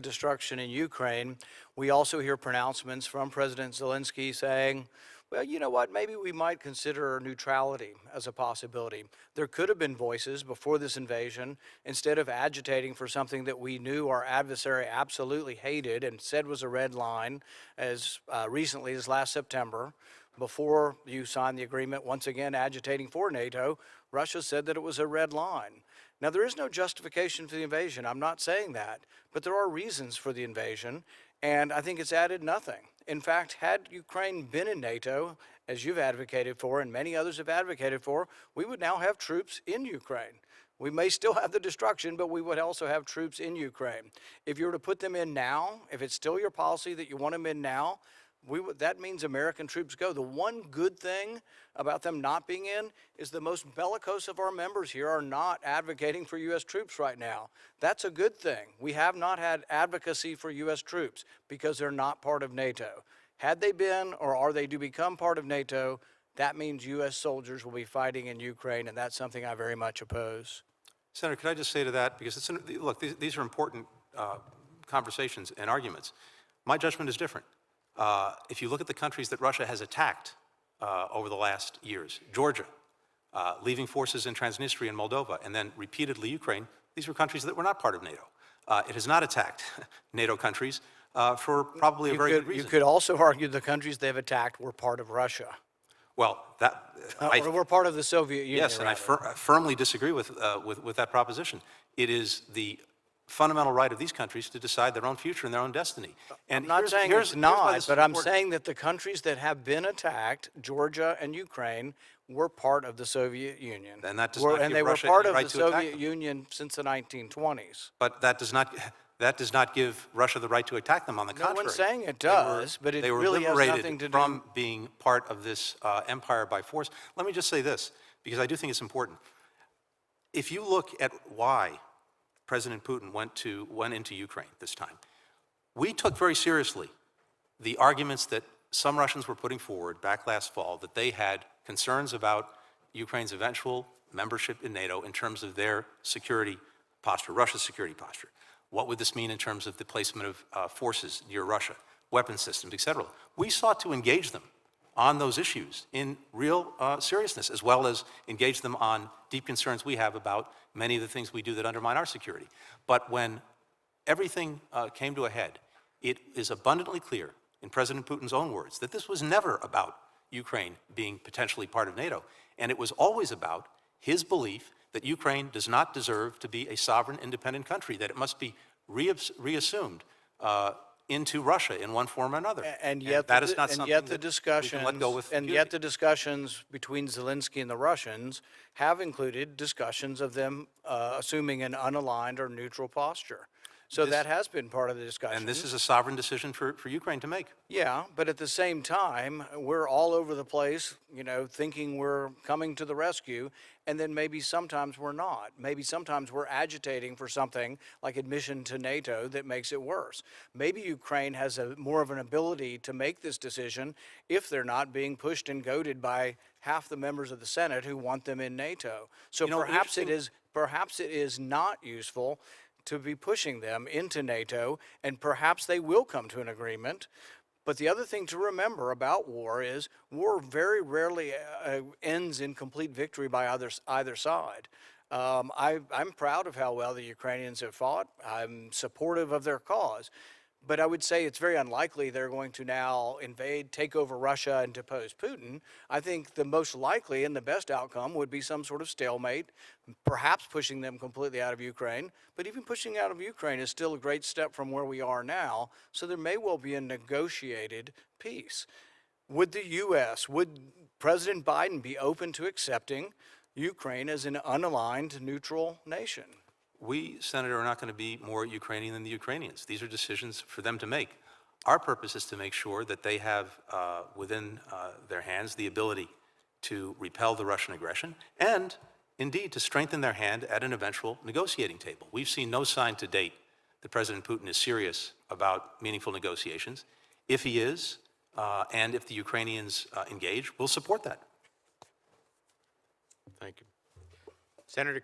destruction in Ukraine, we also hear pronouncements from President Zelensky saying, well, you know what, maybe we might consider neutrality as a possibility. There could have been voices before this invasion, instead of agitating for something that we knew our adversary absolutely hated and said was a red line as recently as last September. Before you signed the agreement, once again agitating for NATO, Russia said that it was a red line. Now, there is no justification for the invasion. I'm not saying that, but there are reasons for the invasion, and I think it's added nothing. In fact, had Ukraine been in NATO, as you've advocated for and many others have advocated for, we would now have troops in Ukraine. We may still have the destruction, but we would also have troops in Ukraine. If you were to put them in now, if it's still your policy that you want them in now, that means American troops go. The one good thing about them not being in is the most bellicose of our members here are not advocating for U.S. troops right now. That's a good thing. We have not had advocacy for U.S. troops because they're not part of NATO. Had they been, or are they to become part of NATO, that means U.S. soldiers will be fighting in Ukraine, and that's something I very much oppose. Senator, could I just say to that, because look, these are important conversations and arguments. My judgment is different. If you look at the countries that Russia has attacked over the last years, Georgia, leaving forces in Transnistria and Moldova, and then repeatedly Ukraine, these were countries that were not part of NATO. It has not attacked NATO countries for probably a very good reason. You could also argue the countries they've attacked were part of Russia. Well, or were part of the Soviet Union. Yes, and I firmly disagree with that proposition. It is the fundamental right of these countries to decide their own future and their own destiny. And I'm not saying it's not, but I'm saying that the countries that have been attacked, Georgia and Ukraine, were part of the Soviet Union. And that does not give Russia part any of right the to attack Soviet them. Union since the 1920s. But that does not give Russia the right to attack them. On the contrary, No one's saying it does, but it really has nothing to do. From being part of this empire by force. Let me just say this, because I do think it's important. If you look at why President Putin went into Ukraine this time, we took very seriously the arguments that some Russians were putting forward back last fall, that they had concerns about Ukraine's eventual membership in NATO in terms of their security posture, Russia's security posture. What would this mean in terms of the placement of forces near Russia, weapon systems, et cetera? We sought to engage them on those issues in real seriousness, as well as engage them on deep concerns we have about many of the things we do that undermine our security. But when everything came to a head, it is abundantly clear, in President Putin's own words, that this was never about Ukraine being potentially part of NATO, and it was always about his belief that Ukraine does not deserve to be a sovereign, independent country, that it must be reassumed into Russia in one form or another. And yet that is not something the that discussions, we can let go with and yet the discussions between Zelensky and the Russians have included discussions of them assuming an unaligned or neutral posture. So that has been part of the discussion. And this is a sovereign decision for Ukraine to make. Yeah, but at the same time, we're all over the place, thinking we're coming to the rescue, and then maybe sometimes we're not. Maybe sometimes we're agitating for something like admission to NATO that makes it worse. Maybe Ukraine has more of an ability to make this decision if they're not being pushed and goaded by half the members of the Senate who want them in NATO. So perhaps it is not useful to be pushing them into NATO, and perhaps they will come to an agreement. But the other thing to remember about war is war very rarely ends in complete victory by either side. I'm proud of how well the Ukrainians have fought. I'm supportive of their cause. But I would say it's very unlikely they're going to now invade, take over Russia, and depose Putin. I think the most likely and the best outcome would be some sort of stalemate, perhaps pushing them completely out of Ukraine. But even pushing out of Ukraine is still a great step from where we are now. So there may well be a negotiated peace. Would the U.S., would President Biden be open to accepting Ukraine as an unaligned, neutral nation? We, Senator, are not going to be more Ukrainian than the Ukrainians. These are decisions for them to make. Our purpose is to make sure that they have within their hands the ability to repel the Russian aggression and, indeed, to strengthen their hand at an eventual negotiating table. We've seen no sign to date that President Putin is serious about meaningful negotiations. If he is, and if the Ukrainians engage, we'll support that. Thank you. Senator